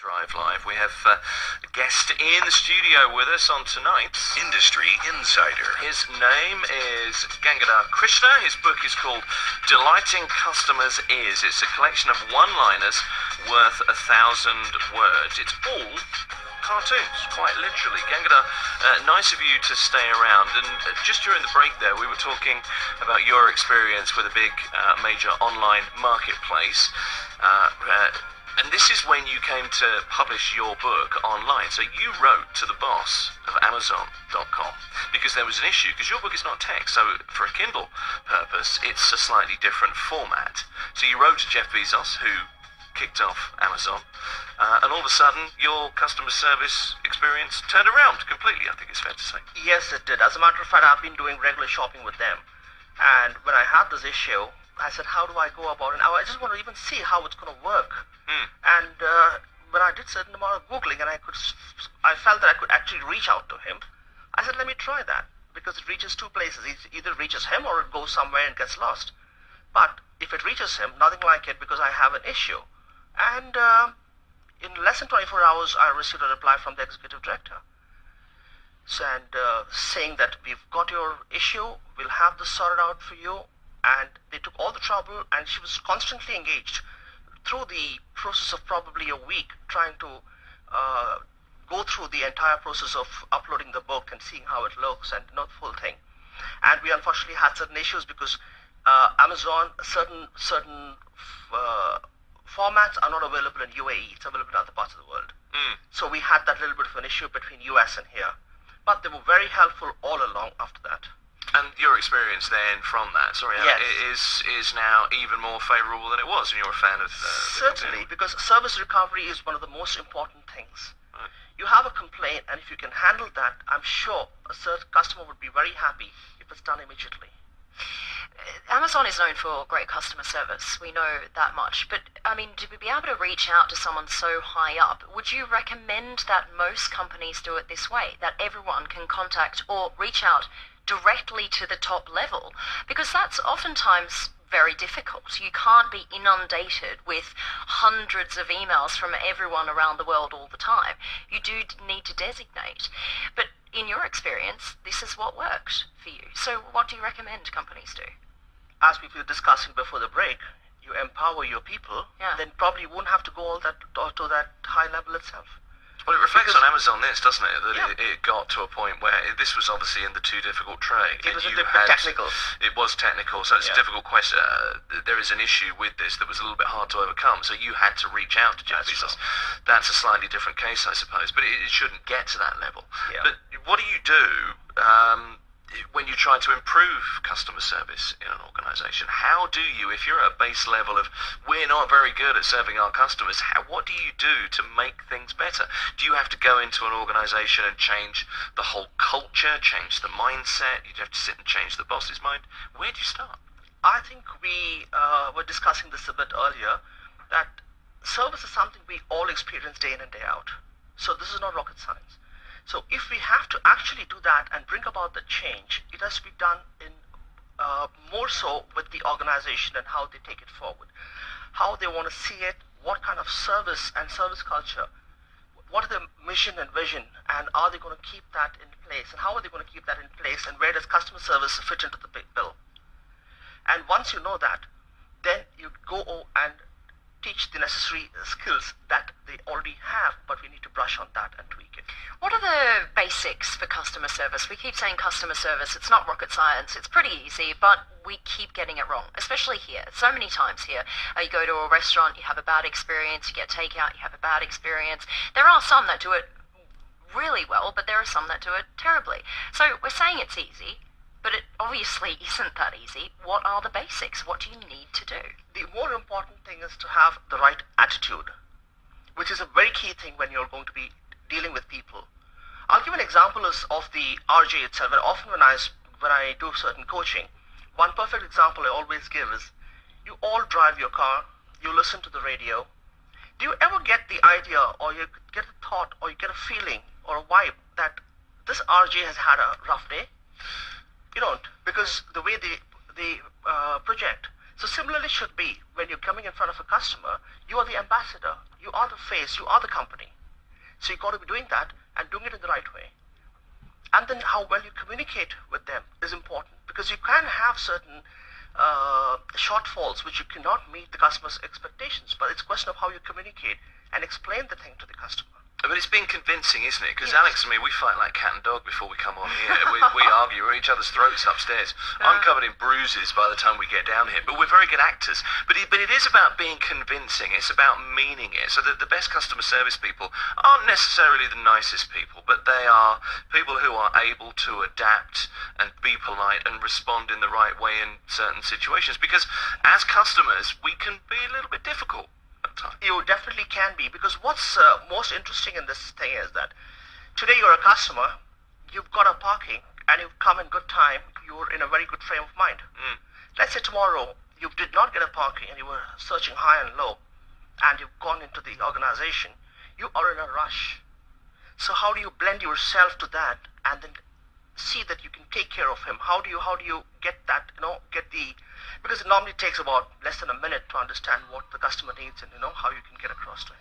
Drive Live. We have a guest in the studio with us on tonight's Industry Insider. His name is Gangadhar Krishna. His book is called Delighting Customers Is. It's a collection of one-liners worth 1,000 words. It's all cartoons, quite literally. Gangadhar, nice of you to stay around. And just during the break there, we were talking about your experience with a big major online marketplace. And this is when you came to publish your book online. So you wrote to the boss of Amazon.com because there was an issue, because your book is not text. So for a Kindle purpose, it's a slightly different format. So you wrote to Jeff Bezos, who kicked off Amazon, and all of a sudden your customer service experience turned around completely, I think it's fair to say. Yes, it did. As a matter of fact, I've been doing regular shopping with them. And when I had this issue, I said, how do I go about it? I just want to even see how it's going to work. And when I did certain amount of Googling and I felt that I could actually reach out to him, I said, let me try that, because it reaches two places. It either reaches him or it goes somewhere and gets lost. But if it reaches him, nothing like it, because I have an issue. And in less than 24 hours, I received a reply from the executive director. Saying that we've got your issue, we'll have this sorted out for you. And they took all the trouble, and she was constantly engaged through the process of probably a week, trying to go through the entire process of uploading the book and seeing how it looks, and not the full thing. And we unfortunately had certain issues because Amazon, certain formats are not available in UAE. It's available in other parts of the world. So we had that little bit of an issue between US and here. But they were very helpful all along after that. And your experience then from that, Yes. is now even more favourable than it was, and you're a fan of Certainly, because service recovery is one of the most important things. Right. You have a complaint, and if you can handle that, I'm sure a certain customer would be very happy if it's done immediately. Amazon is known for great customer service. We know that much. But, I mean, to be able to reach out to someone so high up, would you recommend that most companies do it this way, that everyone can contact or reach out directly to the top level? Because that's oftentimes very difficult. You can't be inundated with hundreds of emails from everyone around the world all the time. You do need to designate. But in your experience, this is what worked for you. So what do you recommend companies do? As we were discussing before the break, you empower your people, then probably you won't have to go all that to that high level itself. Well, it reflects on Amazon this, doesn't it? That it got to a point where this was obviously in the too difficult tray. It was a bit technical. It was technical, so it's a difficult question. There is an issue with this that was a little bit hard to overcome, so you had to reach out to Jeff Bezos. That's a slightly different case, I suppose, but it shouldn't get to that level. Yeah. But what do you do when you try to improve customer service in an organisation? How do you, if you're at a base level of, we're not very good at serving our customers, what do you do to make things better? Do you have to go into an organisation and change the whole culture, change the mindset? You have to sit and change the boss's mind? Where do you start? I think we were discussing this a bit earlier, that service is something we all experience day in and day out. So this is not rocket science. So if we have to actually do that and bring about the change, it has to be done in more so with the organization and how they take it forward, how they want to see it, what kind of service and service culture, what are their mission and vision, and are they going to keep that in place, and how are they going to keep that in place, and where does customer service fit into the big bill? And once you know that, then you go and teach the necessary skills that they already have, but we need to brush on that and tweak it. What are the basics for customer service? We keep saying customer service. It's not rocket science. It's pretty easy, but we keep getting it wrong, especially here. So many times here, you go to a restaurant, you have a bad experience, you get takeout, you have a bad experience. There are some that do it really well, but there are some that do it terribly. So we're saying it's easy, but it obviously isn't that easy. What are the basics? What do you need to do? The more important thing is to have the right attitude, which is a very key thing when you're going to be dealing with people. I'll give an example of the RJ itself. And often when I do certain coaching, one perfect example I always give is, you all drive your car, you listen to the radio. Do you ever get the idea, or you get a thought, or you get a feeling, or a vibe that this RJ has had a rough day? You don't, because the way they project. So similarly should be when you're coming in front of a customer, you are the ambassador, you are the face, you are the company. So you've got to be doing that and doing it in the right way. And then how well you communicate with them is important, because you can have certain shortfalls which you cannot meet the customer's expectations, but it's a question of how you communicate and explain the thing to the customer. But it's been convincing, isn't it? Because Yes. Alex and me, we fight like cat and dog before we come on here. We argue. We're at each other's throats upstairs. I'm covered in bruises by the time we get down here. But we're very good actors. But it is about being convincing. It's about meaning it. So that the best customer service people aren't necessarily the nicest people, but they are people who are able to adapt and be polite and respond in the right way in certain situations. Because as customers, we can be a little bit difficult. You definitely can be, because what's most interesting in this thing is that today you're a customer, you've got a parking, and you've come in good time, you're in a very good frame of mind. Let's say tomorrow you did not get a parking and you were searching high and low, and you've gone into the organization, you are in a rush. So how do you blend yourself to that and then see that you can take care of him? How do you get that, because it normally takes about less than a minute to understand what the customer needs and how you can get across to him.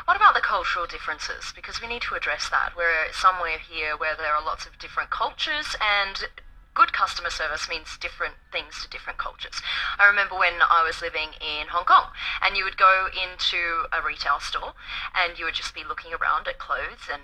What about the cultural differences? Because we need to address that. We're somewhere here where there are lots of different cultures, and good customer service means different things to different cultures. I remember when I was living in Hong Kong, and you would go into a retail store and you would just be looking around at clothes, and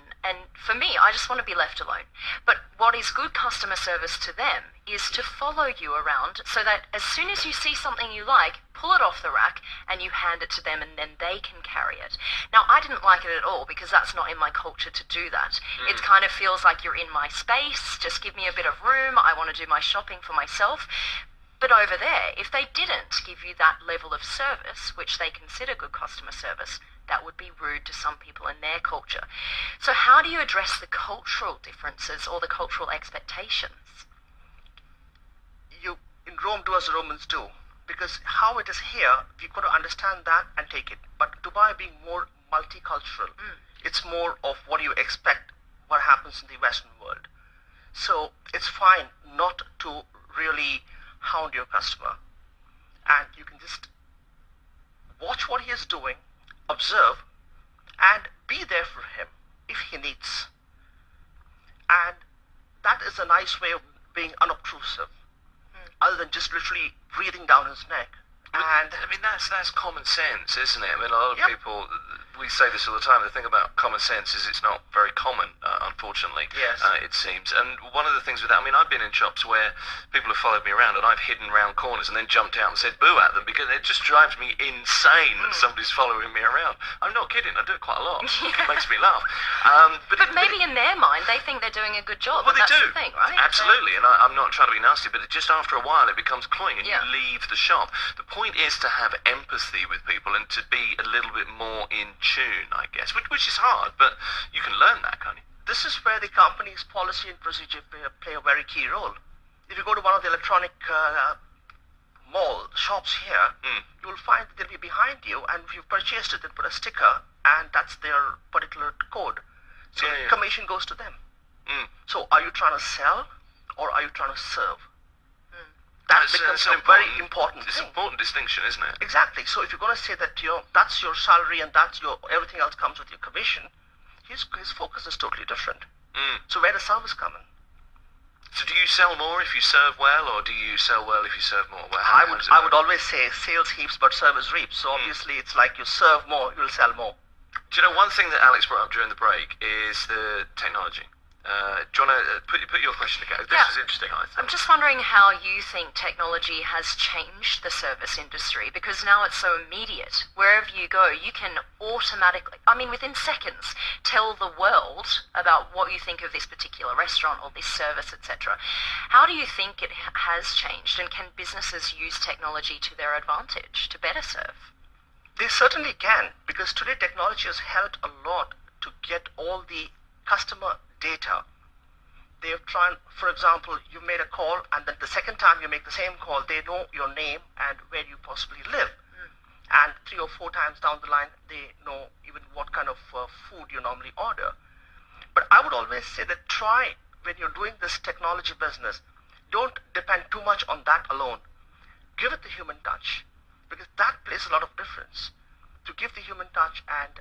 for me, I just want to be left alone. But what is good customer service to them is to follow you around, so that as soon as you see something you like, pull it off the rack and you hand it to them, and then they can carry it. Now, I didn't like it at all, because that's not in my culture to do that. It kind of feels like you're in my space, just give me a bit of room, I want to do my shopping for myself. But over there, if they didn't give you that level of service, which they consider good customer service, that would be rude to some people in their culture. So how do you address the cultural differences or the cultural expectations? You, in Rome, do as the Romans do. Because how it is here, we've got to understand that and take it. But Dubai being more multicultural, it's more of what you expect, what happens in the Western world. So it's fine not to really hound your customer. And you can just watch what he is doing, observe, and be there for him if he needs. And that is a nice way of being unobtrusive, other than just literally breathing down his neck. And I mean, that's common sense, isn't it? I mean, a lot of Yep. people, we say this all the time, the thing about common sense is it's not very common, unfortunately, Yes. it seems. And one of the things with that, I mean, I've been in shops where people have followed me around and I've hidden round corners and then jumped out and said boo at them, because it just drives me insane that somebody's following me around. I'm not kidding, I do it quite a lot. It makes me laugh. But maybe in their mind, they think they're doing a good job. Well, and they that's do. the thing, right? Absolutely, and I'm not trying to be nasty, but just after a while it becomes cloying and Yeah. you leave the shop. The point is to have empathy with people and to be a little bit more in tune, I guess, which is hard, but you can learn that, can't you? this is where the company's policy and procedure play a very key role. If you go to one of the electronic mall shops here, you will find that they'll be behind you, and if you've purchased it, they'll put a sticker, and that's their particular code. So Yeah. commission goes to them. So are you trying to sell, or are you trying to serve? That becomes an a very important It's thing. an important distinction, isn't it? Exactly. So if you're going to say that that's your salary and that's your everything else comes with your commission, his focus is totally different. So where does service come in? So do you sell more if you serve well, or do you sell well if you serve more? Well, how does it I work? would always say sales heaps, but service reaps. So obviously it's like you serve more, you'll sell more. Do you know, one thing that Alex brought up during the break is the technology. Do you want to put your question together? This is interesting, I think. I'm just wondering how you think technology has changed the service industry, because now it's so immediate. Wherever you go, you can automatically, within seconds, tell the world about what you think of this particular restaurant or this service, etc. How do you think it has changed, and can businesses use technology to their advantage to better serve? They certainly can, because today technology has helped a lot to get all the customer data. They've tried, for example, you made a call, and then the second time you make the same call, they know your name and where you possibly live. And 3 or 4 times down the line, they know even what kind of food you normally order. But I would always say that when you're doing this technology business, don't depend too much on that alone. give it the human touch, because that plays a lot of difference. To give the human touch, and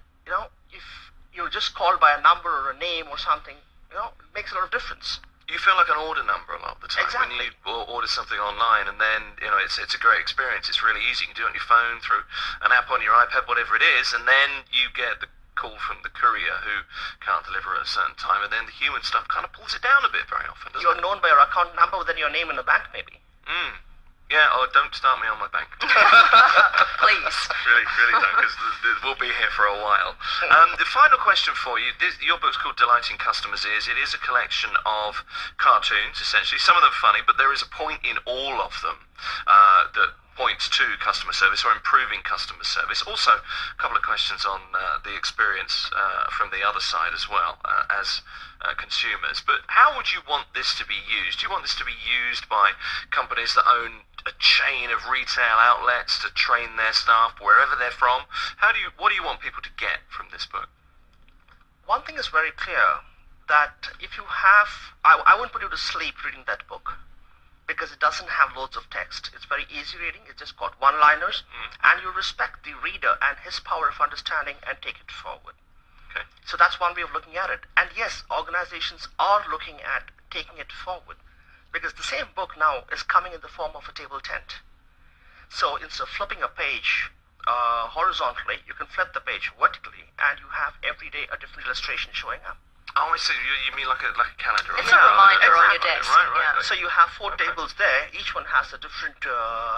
if you're just called by a number or a name or something, it makes a lot of difference. You feel like an order number a lot of the time. Exactly. When you order something online, and then it's a great experience. It's really easy. You can do it on your phone, through an app on your iPad, whatever it is, and then you get the call from the courier who can't deliver at a certain time, and then the human stuff kind of pulls it down a bit very often, doesn't You're it? known by your account number than your name in the bank, maybe. Yeah, don't start me on my bank. Please. Really don't, because we'll be here for a while. The final question for you, your book's called Delighting Customers It is a collection of cartoons, essentially. Some of them funny, but there is a point in all of them that points to customer service or improving customer service. Also, a couple of questions on the experience from the other side as well, as consumers. But how would you want this to be used? Do you want this to be used by companies that own a chain of retail outlets to train their staff wherever they're from? What do you want people to get from this book? One thing is very clear, that if you have, I won't put you to sleep reading that book, because it doesn't have loads of text. It's very easy reading. It's just got one-liners, and you respect the reader and his power of understanding and take it forward. Okay. So that's one way of looking at it. And yes, organizations are looking at taking it forward, because the same book now is coming in the form of a table tent. So instead of flipping a page horizontally, you can flip the page vertically, and you have every day a different illustration showing up. Oh, I see. You mean like a calendar? It's a reminder on your desk. Right. So you have 4 tables there. Each one has a different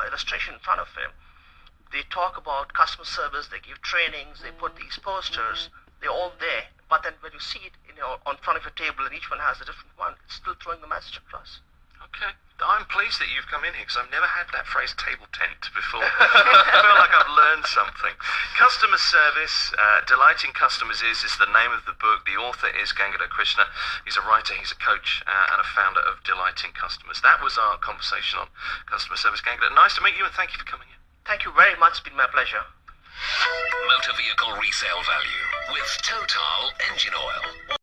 illustration in front of him. They talk about customer service. They give trainings. They put these posters. They're all there. But then when you see it on front of your table, and each one has a different one, it's still throwing the message across. Okay. I'm pleased that you've come in here, because I've never had that phrase table tent before. I feel like I've learned something. Customer Service, Delighting Customers is the name of the book. The author is Gangadhar Krishna. He's a writer, he's a coach, and a founder of Delighting Customers. That was our conversation on customer service. Gangadhar, nice to meet you, and thank you for coming in. Thank you very much. It's been my pleasure. Motor vehicle resale value with Total Engine Oil.